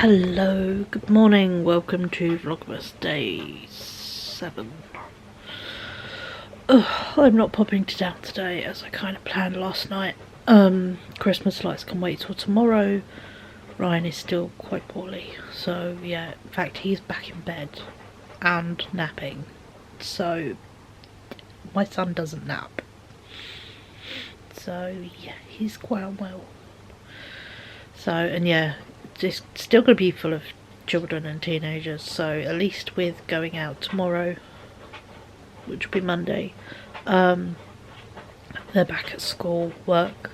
Hello, good morning, welcome to Vlogmas Day 7. I'm not popping to down today as I kind of planned last night. Christmas lights can wait till tomorrow. Ryan is still quite poorly, so yeah, in fact he's back in bed and napping. So my son doesn't nap. So yeah, he's quite unwell. So, and yeah, it's still going to be full of children and teenagers, so at least with going out tomorrow, which will be Monday, they're back at school, work,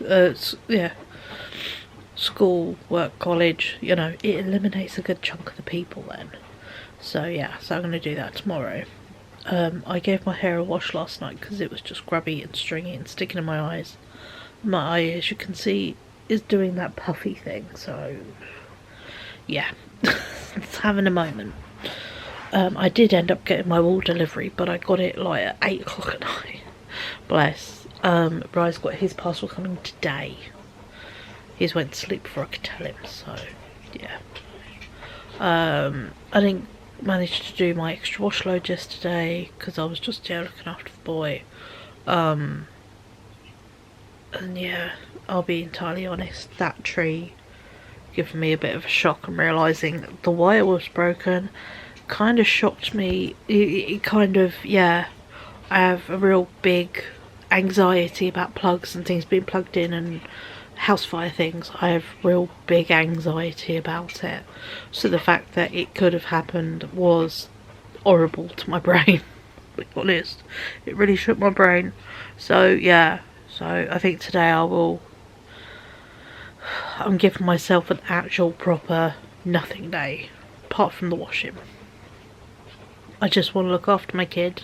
school, work, college, you know, it eliminates a good chunk of the people then. So yeah, so I'm going to do that tomorrow. I gave my hair a wash last night because it was just grubby and stringy and sticking in my eyes. My eye, as you can see, is doing that puffy thing, so yeah, it's having a moment. I did end up getting my wall delivery, but I got it like at 8 o'clock at night. Bless. Bry's got his parcel coming today. He's went to sleep before I could tell him, so yeah. I didn't manage to do my extra wash load yesterday because I was just looking after the boy. And yeah, I'll be entirely honest, that tree giving me a bit of a shock and realising the wire was broken kind of shocked me. It kind of, yeah, I have a real big anxiety about plugs and things being plugged in and house fire things. I have real big anxiety about it, so the fact that it could have happened was horrible to my brain. To be honest, it really shook my brain. So yeah, so I think today I'm giving myself an actual proper nothing day, apart from the washing. I just want to look after my kid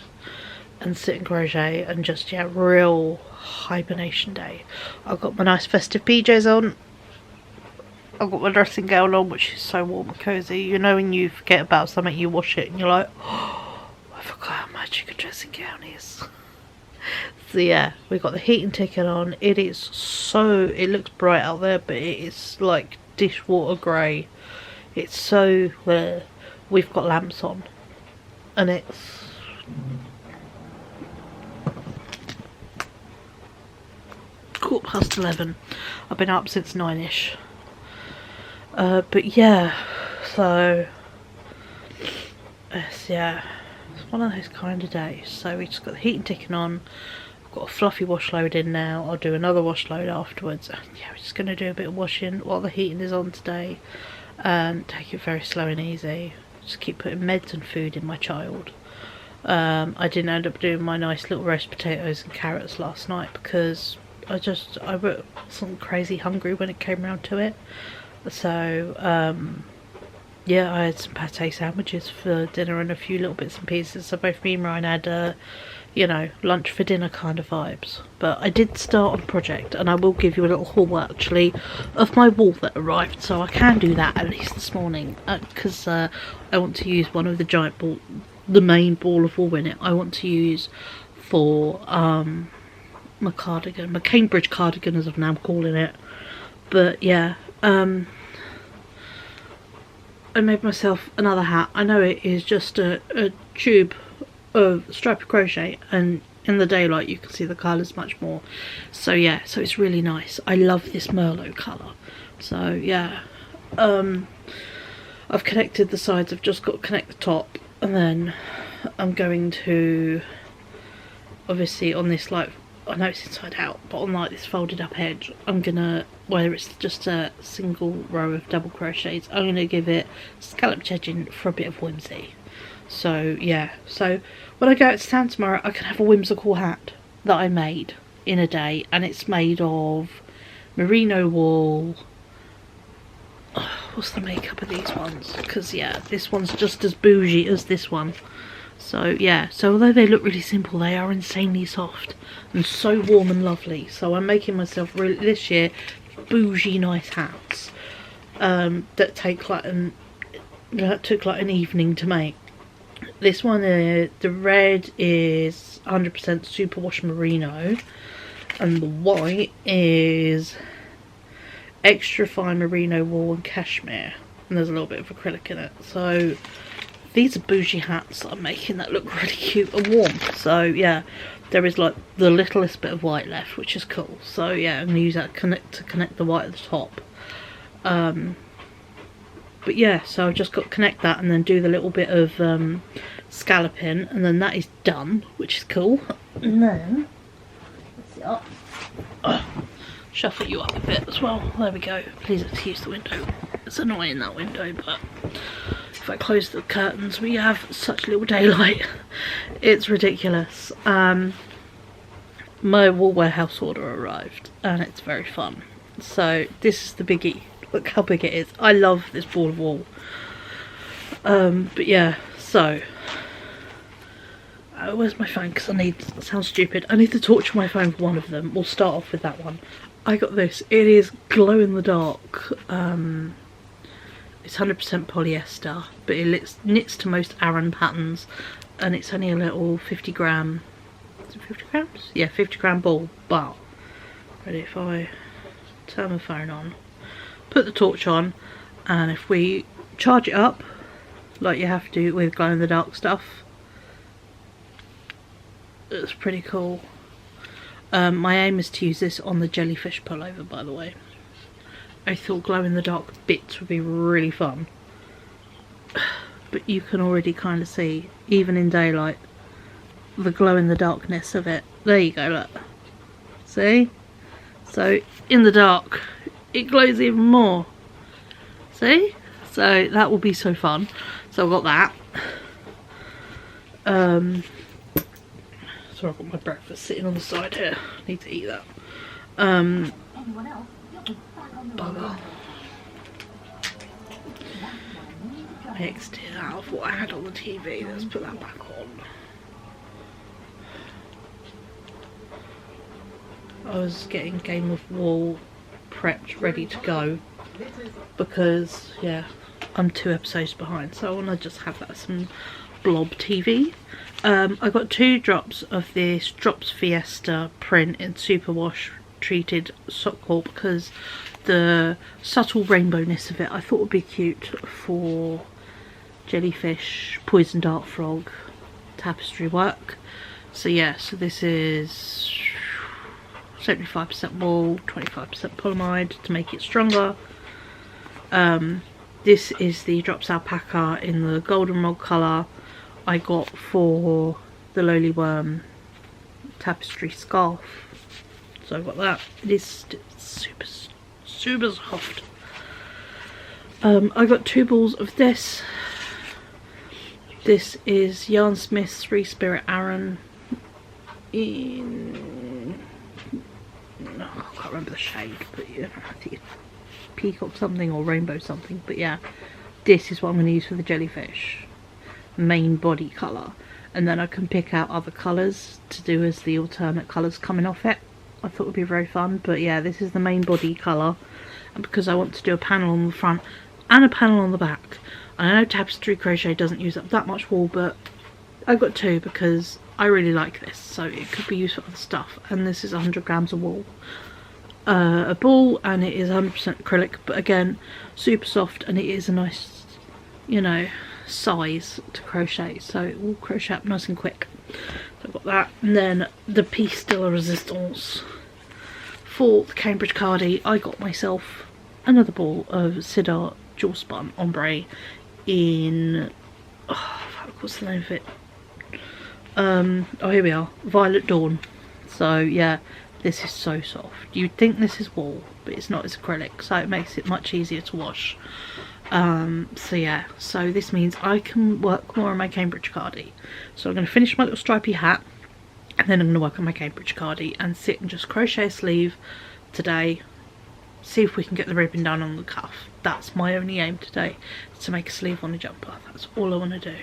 and sit and crochet and just, yeah, real hibernation day. I've got my nice festive PJs on. I've got my dressing gown on, which is so warm and cosy. You know when you forget about something, you wash it and you're like, oh, I forgot how magic a dressing gown is. So yeah, we've got the heating ticking on. It looks bright out there, but it is like dishwater grey. It's so, we've got lamps on, and it's ~11. I've been up since 9ish. But yeah, so yeah, it's one of those kind of days. So we just got the heating ticking on. Got a fluffy wash load in now. I'll do another wash load afterwards. Yeah, we're just going to do a bit of washing while the heating is on today. Take it very slow and easy. Just keep putting meds and food in my child. I didn't end up doing my nice little roast potatoes and carrots last night because I wasn't crazy hungry when it came around to it. So yeah, I had some pate sandwiches for dinner and a few little bits and pieces. So both me and Ryan had you know, lunch for dinner kind of vibes. But I did start on a project, and I will give you a little haul actually of my wool that arrived, so I can do that at least this morning, because I want to use one of the giant ball, the main ball of wool in it. I want to use for my cardigan, my Cambridge cardigan as I'm now calling it. But yeah, I made myself another hat. I know it is just a tube of striped crochet, and in the daylight you can see the colours much more. So yeah, so it's really nice. I love this Merlot colour. So yeah, I've connected the sides. I've just got to connect the top, and then I'm going to, obviously on this, like, I know it's inside out, but on like this folded up edge, I'm gonna, whether it's just a single row of double crochets, I'm gonna give it scalloped edging for a bit of whimsy. So yeah, so when I go out to town tomorrow, I can have a whimsical hat that I made in a day, and it's made of merino wool. Oh, what's the makeup of these ones? Because yeah, this one's just as bougie as this one. So yeah, so although they look really simple, they are insanely soft and so warm and lovely. So I'm making myself really this year bougie nice hats that took like an evening to make. This one, the red is 100% superwash merino, and the white is extra fine merino wool and cashmere. and there's a little bit of acrylic in it. So these are bougie hats that I'm making that look really cute and warm. So yeah, there is like the littlest bit of white left, which is cool. So yeah, I'm going to use that to connect the white at the top. But yeah, so I've just got to connect that and then do the little bit of scalloping, and then that is done, which is cool. And then shuffle you up a bit as well. There we go. Please excuse the window. It's annoying, that window, but if I close the curtains we have such little daylight. It's ridiculous. My wool warehouse order arrived and it's very fun. So this is the biggie. Look how big it is. I love this ball of wool. But yeah, so where's my phone? Because it sounds stupid, I need to torch my phone for one of them. We'll start off with that one. I got this. It is glow in the dark. It's 100% polyester, but it knits to most Aran patterns, and it's only a little 50 gram. Is it 50 grams? Yeah, 50 gram ball. But ready, if I turn my phone on, put the torch on, and if we charge it up like you have to with glow in the dark stuff, it's pretty cool. My aim is to use this on the jellyfish pullover, by the way. I thought glow in the dark bits would be really fun, but you can already kind of see, even in daylight, the glow in the darkness of it. There you go, look. See? So in the dark it glows even more. See? So that will be so fun. So I've got that. So I've got my breakfast sitting on the side here. I need to eat that. Bugger. I exited out of what I had on the TV. Let's put that back on. I was getting Game of Wool prepped, ready to go, because yeah, I'm 2 episodes behind, so I want to just have that some blob TV. I got 2 drops of this Drops Fiesta print in superwash treated sock wool, because the subtle rainbowness of it I thought would be cute for jellyfish, poison dart frog tapestry work. So yeah, so this is 75% wool, 25% polyamide to make it stronger. This is the Drops alpaca in the goldenrod colour I got for the lowly worm tapestry scarf. So I've got that. It is super soft. I got 2 balls of this. This is Yarn Smith's 3 Spirit Aran in, no, I can't remember the shade, but yeah, I think it's peacock something or rainbow something. But yeah, this is what I'm going to use for the jellyfish main body colour, and then I can pick out other colours to do as the alternate colours coming off it. I thought it would be very fun. But yeah, this is the main body colour, and because I want to do a panel on the front and a panel on the back. I know tapestry crochet doesn't use up that much wool, but I've got 2 because I really like this, so it could be used for other stuff. And this is 100 grams of wool, a ball, and it is 100% acrylic, but again super soft, and it is a nice, you know, size to crochet, so it will crochet up nice and quick. So I've got that, and then the piece de la resistance for the Cambridge Cardi. I got myself another ball of Sidar jewel spun ombre in, oh, what's the name of it? Oh, here we are, Violet Dawn. So yeah, this is so soft. You'd think this is wool, but it's not. It's acrylic, so it makes it much easier to wash. So yeah, so this means I can work more on my Cambridge Cardi. So I'm going to finish my little stripy hat, and then I'm going to work on my Cambridge Cardi and sit and just crochet a sleeve today. See if we can get the ribbon done on the cuff. That's my only aim today, is to make a sleeve on a jumper. That's all I want to do.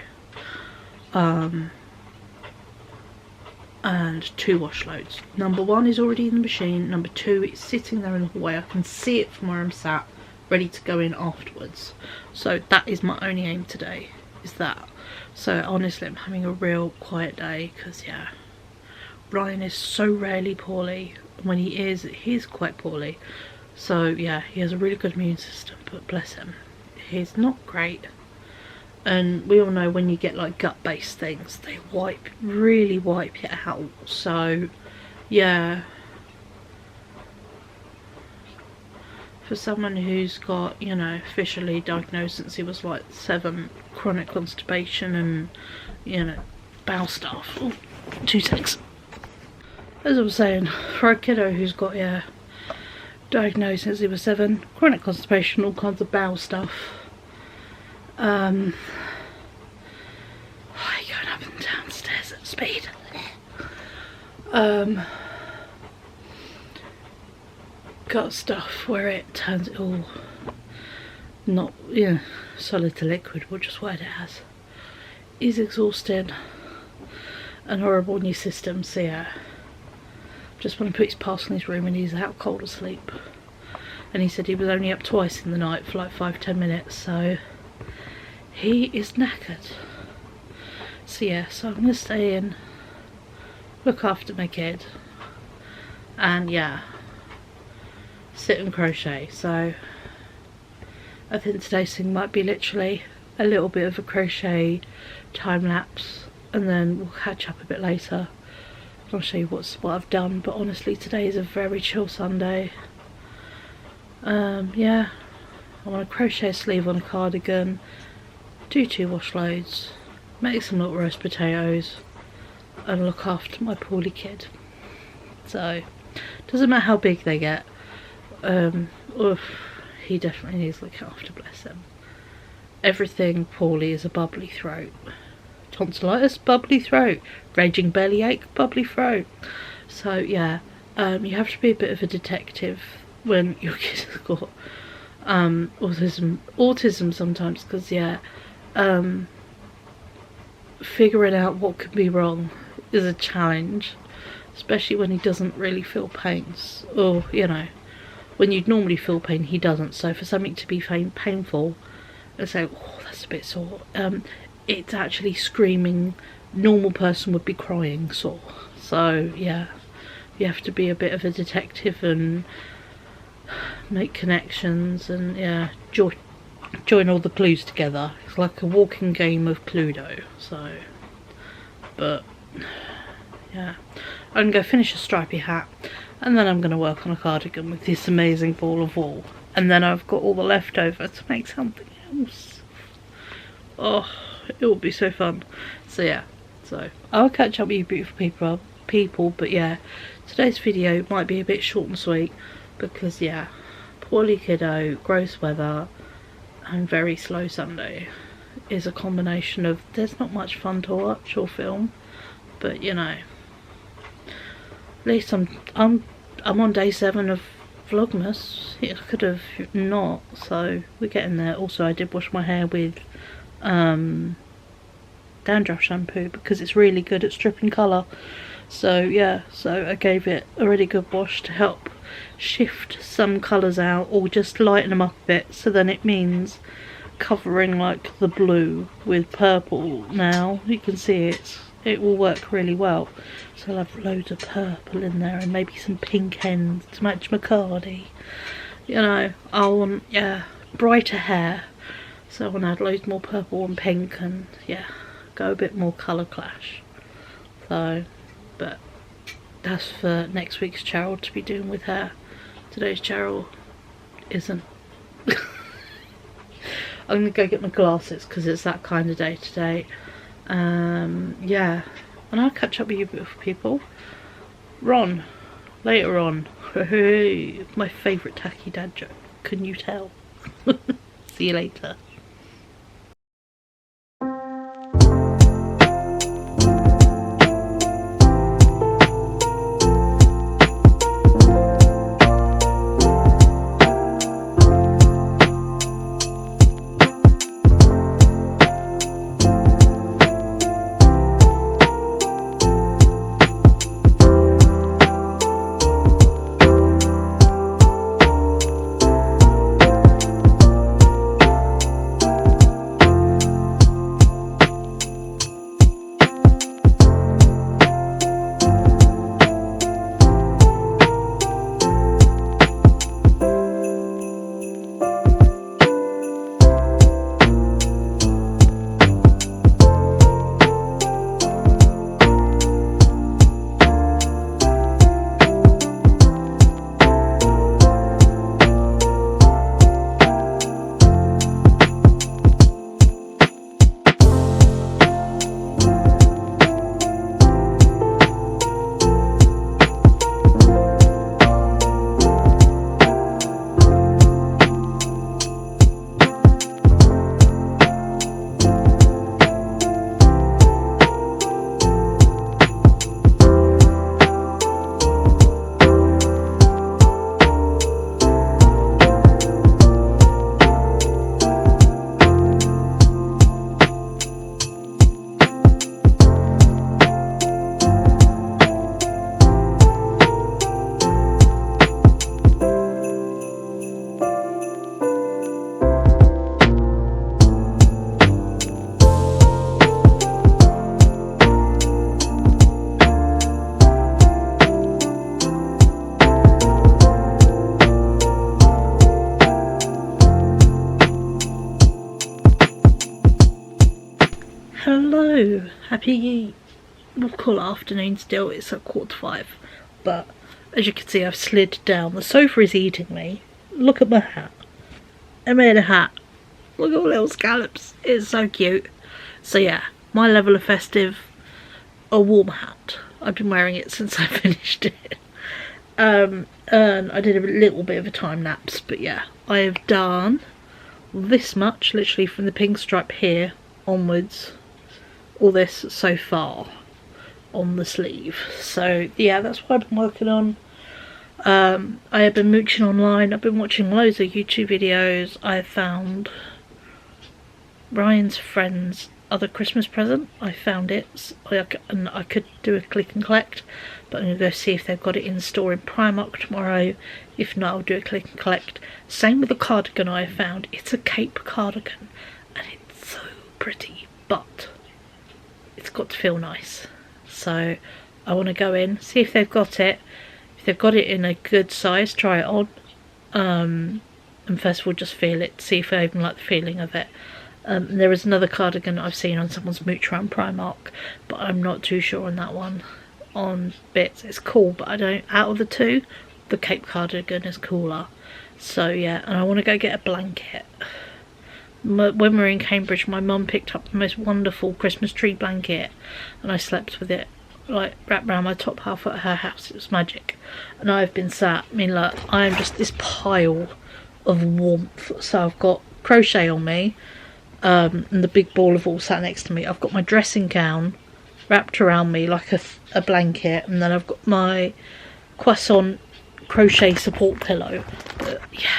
And 2 wash loads. Number 1 is already in the machine. Number 2, it's sitting there in the hallway. I can see it from where I'm sat, ready to go in afterwards. So that is my only aim today, is that. So honestly, I'm having a real quiet day, because yeah, Ryan is so rarely poorly. When he is quite poorly. So yeah, he has a really good immune system, but bless him, is not great. And we all know when you get like gut based things, they really wipe it out. So yeah, for someone who's got, you know, officially diagnosed since he was like 7, chronic constipation and, you know, bowel stuff. Oh, 2 seconds. As I was saying, for a kiddo who's got, yeah, diagnosed since he was 7, chronic constipation, all kinds of bowel stuff. Going up and down stairs at speed. Got stuff where it turns it all not, you know, solid to liquid, or just what it has. Is exhausting and horrible in your system. So yeah, just want to put his parcel in his room and he's out cold asleep. And he said he was only up twice in the night for like 5-10 minutes, so he is knackered. So yeah, so I'm gonna stay in, look after my kid, and yeah, sit and crochet. So I think today's thing might be literally a little bit of a crochet time lapse, and then we'll catch up a bit later. I'll show you what I've done, but honestly today is a very chill Sunday. Yeah, I want to crochet a sleeve on a cardigan, do 2 wash loads, make some little roast potatoes, and look after my poorly kid. So doesn't matter how big they get. Oof, he definitely needs looking after, bless him. Everything poorly is a bubbly throat. Tonsillitis, bubbly throat. Raging bellyache, bubbly throat. So yeah, you have to be a bit of a detective when your kid has got autism sometimes, because yeah, figuring out what could be wrong is a challenge, especially when he doesn't really feel pains, or you know, when you'd normally feel pain he doesn't. So for something to be painful and say, oh, that's a bit sore, it's actually screaming. Normal person would be crying sore. So yeah, you have to be a bit of a detective and make connections, and yeah, join all the clues together. It's like a walking game of Cluedo. So, but yeah, I'm gonna go finish a stripy hat, and then I'm gonna work on a cardigan with this amazing ball of wool, and then I've got all the leftover to make something else. Oh, it will be so fun. So yeah, so I'll catch up with you beautiful people, but yeah, today's video might be a bit short and sweet because yeah, poorly kiddo, gross weather, and very slow Sunday is a combination of there's not much fun to watch or film, but you know, at least I'm on day 7 of Vlogmas. It could have not, so we're getting there. Also, I did wash my hair with dandruff shampoo because it's really good at stripping colour. So yeah, so I gave it a really good wash to help shift some colours out or just lighten them up a bit, so then it means covering like the blue with purple. Now you can see it will work really well, so I'll have loads of purple in there and maybe some pink ends to match my cardi. You know, I want, yeah, brighter hair, so I want to add loads more purple and pink, and yeah, go a bit more colour clash. So, but that's for next week's Cheryl to be doing with her. Today's Cheryl isn't. I'm gonna go get my glasses because it's that kind of day today. Yeah, and I'll catch up with you beautiful people. Ron, later on. My favourite tacky dad joke. Can you tell? See you later. Hello, happy, we'll call it afternoon still, it's at 4:45, but as you can see I've slid down. The sofa is eating me. Look at my hat. I made a hat. Look at all the little scallops. It's so cute. So yeah, my level of festive, a warm hat. I've been wearing it since I finished it. And I did a little bit of a time lapse, but yeah, I have done this much, literally from the pink stripe here onwards, all this so far on the sleeve. So yeah, that's what I've been working on. I have been mooching online. I've been watching loads of YouTube videos. I found Ryan's friend's other Christmas present. I found it, and I could do a click and collect, but I'm going to go see if they've got it in store in Primark tomorrow. If not, I'll do a click and collect. Same with the cardigan I found. It's a cape cardigan and it's so pretty, but it's got to feel nice. So I want to go in, see if they've got it. If they've got it in a good size, try it on. And first of all just feel it, see if I even like the feeling of it. There is another cardigan I've seen on someone's mooch around Primark, but I'm not too sure on that one. On bits, it's cool, but I don't, out of the two, the cape cardigan is cooler. So yeah, and I want to go get a blanket. When we were in Cambridge, my mum picked up the most wonderful Christmas tree blanket, and I slept with it like wrapped around my top half at her house. It was magic. And I've been sat, I mean, like, I am just this pile of warmth. So I've got crochet on me, and the big ball of wool sat next to me. I've got my dressing gown wrapped around me like a blanket, and then I've got my croissant crochet support pillow. But yeah,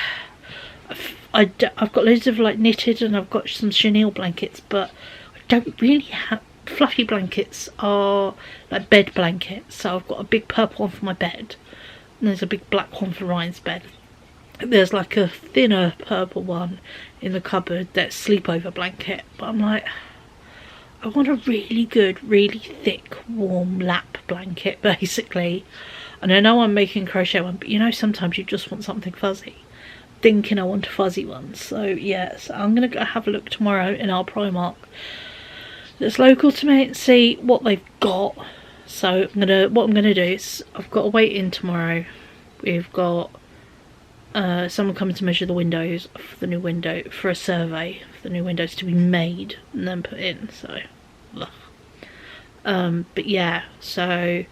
I've got loads of like knitted, and I've got some chenille blankets, but I don't really have fluffy blankets. Are like bed blankets. So I've got a big purple one for my bed, and there's a big black one for Ryan's bed. There's like a thinner purple one in the cupboard that's sleepover blanket, but I'm like, I want a really good, really thick, warm lap blanket, basically. And I know I'm making a crochet one, but you know, sometimes you just want something fuzzy. Thinking I want a fuzzy one. So yes, I'm gonna go have a look tomorrow in our Primark that's local to me and see what they've got. So what I'm gonna do is, I've got to wait in tomorrow. We've got someone coming to measure the windows for the new window, for a survey for the new windows to be made and then put in. So but yeah, so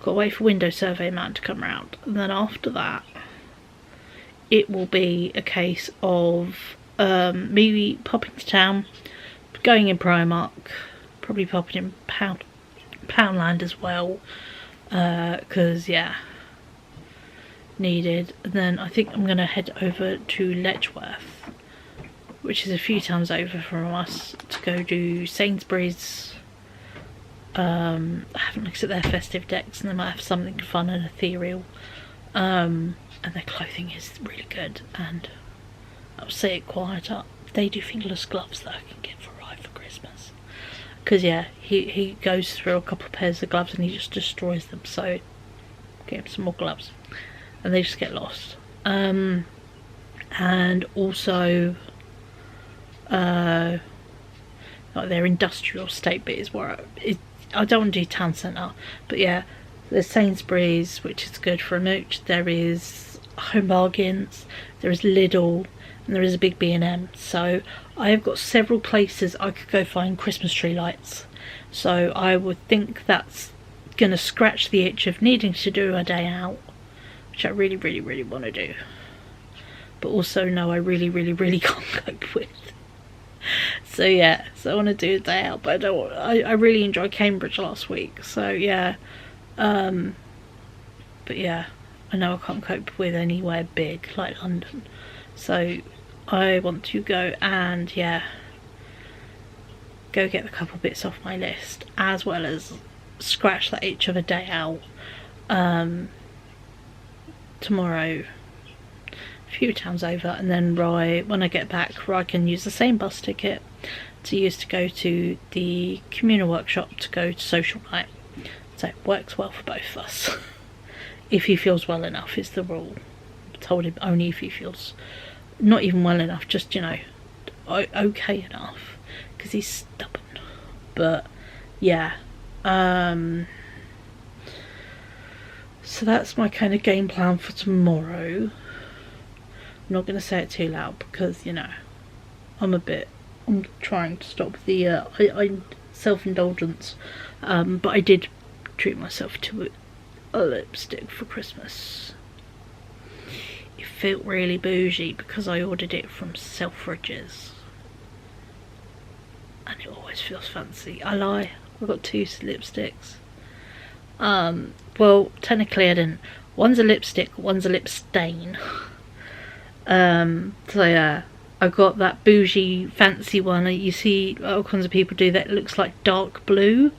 got to wait for window survey man to come round, and then after that it will be a case of me popping to town, going in Primark, probably popping in Poundland as well, because yeah, needed. And then I think I'm going to head over to Letchworth, which is a few towns over from us, to go do Sainsbury's. I haven't looked at their festive decks, and they might have something fun and ethereal. And their clothing is really good, and I'll say it quieter, they do fingerless gloves that I can get for Ryan for Christmas. Because yeah, he goes through a couple of pairs of gloves and he just destroys them, so get him some more gloves. And they just get lost. And also like their industrial state bit is where I don't want to do town centre, but yeah, there's Sainsbury's, which is good for a mooch. There is Home Bargains, there is Lidl, and there is a big B&M. So I have got several places I could go find Christmas tree lights. So I would think that's gonna scratch the itch of needing to do a day out, which I really, really, really want to do. But also no, I really, really, really can't cope with. So yeah, so I want to do a day out, but I really enjoyed Cambridge last week. So yeah, but yeah, I know I can't cope with anywhere big like London. So I want to go and yeah, go get a couple bits off my list, as well as scratch that itch of a day out. Tomorrow, a few towns over, and then when I get back, I can use the same bus ticket to use to go to the communal workshop, to go to social night. So it works well for both of us. If he feels well enough is the rule. I told him only if he feels not even well enough, just, you know, okay enough, because he's stubborn. But yeah. So that's my kind of game plan for tomorrow. I'm not going to say it too loud because, you know, I'm trying to stop the self-indulgence. But I did treat myself to a lipstick for Christmas. It felt really bougie because I ordered it from Selfridges. And it always feels fancy. I lie, I've got 2 lipsticks. Well, technically I didn't. One's a lipstick, one's a lip stain. So yeah, I got that bougie fancy one. You see all kinds of people do that. It looks like dark blue,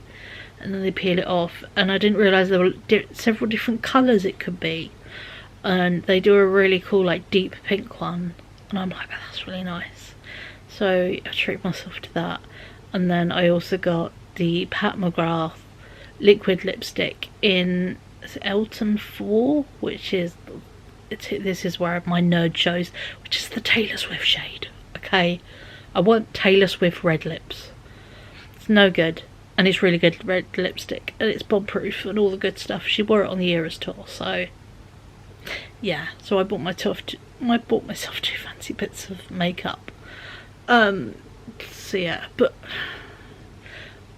and then they peel it off. And I didn't realise there were several different colours it could be. And they do a really cool like deep pink one, and I'm like, oh, that's really nice. So I treat myself to that. And then I also got the Pat McGrath liquid lipstick in Elton 4, which is, this is where my nerd shows, which is the Taylor Swift shade. Okay, I want Taylor Swift red lips. It's no good, and it's really good red lipstick, and it's bomb proof and all the good stuff. She wore it on the Eras tour, so yeah. So I bought myself 2 fancy bits of makeup. So yeah, but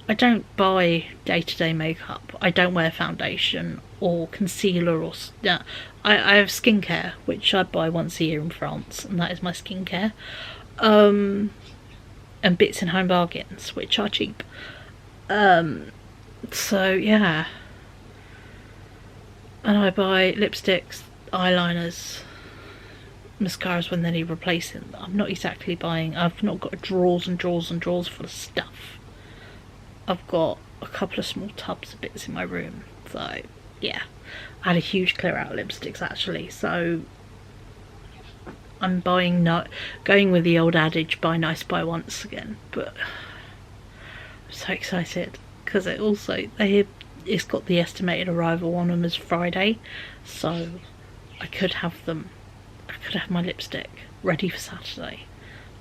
I don't buy day-to-day makeup. I don't wear foundation or concealer or I have skincare, which I buy once a year in France, and that is my skincare. And bits in Home Bargains, which are cheap. So yeah. And I buy lipsticks, eyeliners, mascaras when they need replacing. I'm not exactly buying, I've not got drawers and drawers and drawers full of stuff. I've got a couple of small tubs of bits in my room. So yeah, I had a huge clear out of lipsticks actually, so I'm going with the old adage, buy nice, buy once again. But I'm so excited because it's got the estimated arrival on them as Friday, so I could have my lipstick ready for Saturday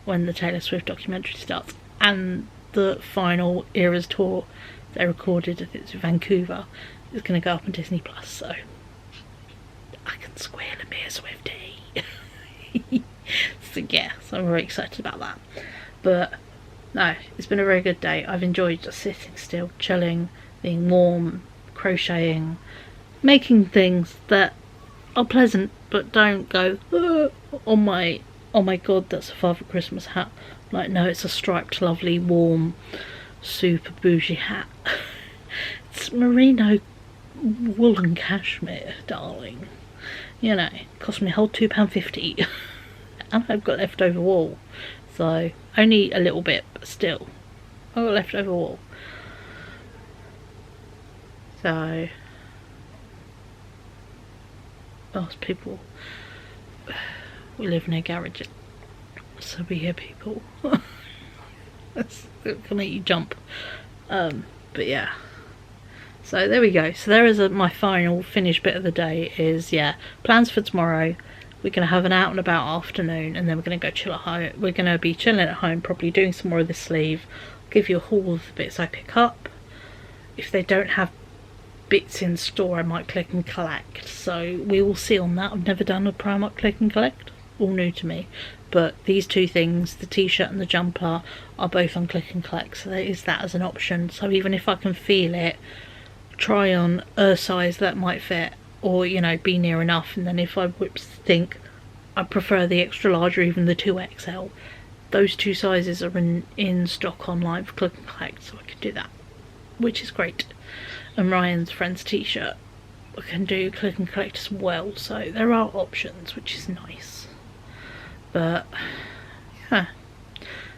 when the Taylor Swift documentary starts, and the final Eras tour they recorded, I think it's Vancouver, is going to go up on Disney Plus, so I can squeal and be a Swiftie. So yeah, so I'm very excited about that. But no, it's been a very good day. I've enjoyed just sitting still, chilling, being warm, crocheting, making things that are pleasant but don't go oh my god, that's a Father Christmas hat. Like, no, it's a striped, lovely, warm, super bougie hat. It's merino wool and cashmere, darling. You know, it cost me a whole £2.50. And I've got leftover wool. So, only a little bit, but still. I've got leftover wool. So, most people, we live near garages, so we hear people. That's gonna make you jump. But yeah, so there we go. So there is my final finished bit of the day. Is, yeah, plans for tomorrow. We're gonna have an out and about afternoon, and then we're gonna go chill at home. We're gonna be chilling at home, probably doing some more of this sleeve. I'll give you a haul of the bits I pick up. If they don't have bits in store, I might click and collect, so we will see on that. I've never done a Primark click and collect, all new to me, but these 2 things, the t-shirt and the jumper, are both on click and collect, so there is that as an option. So even if I can feel it, try on a size that might fit, or, you know, be near enough, and then if I think I prefer the extra large or even the 2XL, those 2 sizes are in stock online for click and collect, so I could do that, which is great. And Ryan's friend's t-shirt I can do click and collect as well, so there are options, which is nice. But yeah,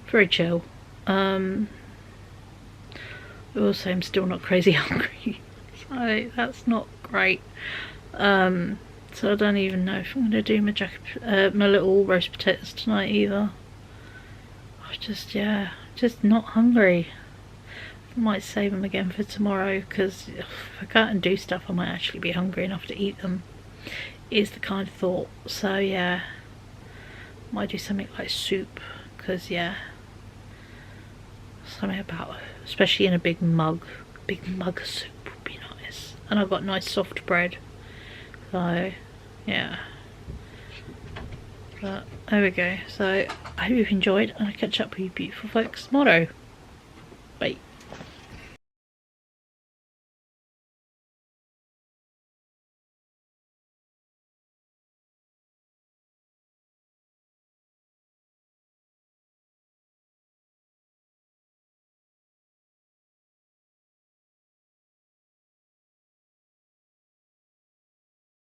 very chill. Also, I'm still not crazy hungry, so that's not great. So I don't even know if I'm going to do my little roast potatoes tonight either. Just not hungry. I might save them again for tomorrow, because if I go out and do stuff I might actually be hungry enough to eat them, is the kind of thought. So yeah, might do something like soup, because yeah, Something about, especially in a big mug of soup would be nice. And I've got nice soft bread, so yeah. But there we go. So I hope you've enjoyed, and I'll catch up with you beautiful folks tomorrow. Bye.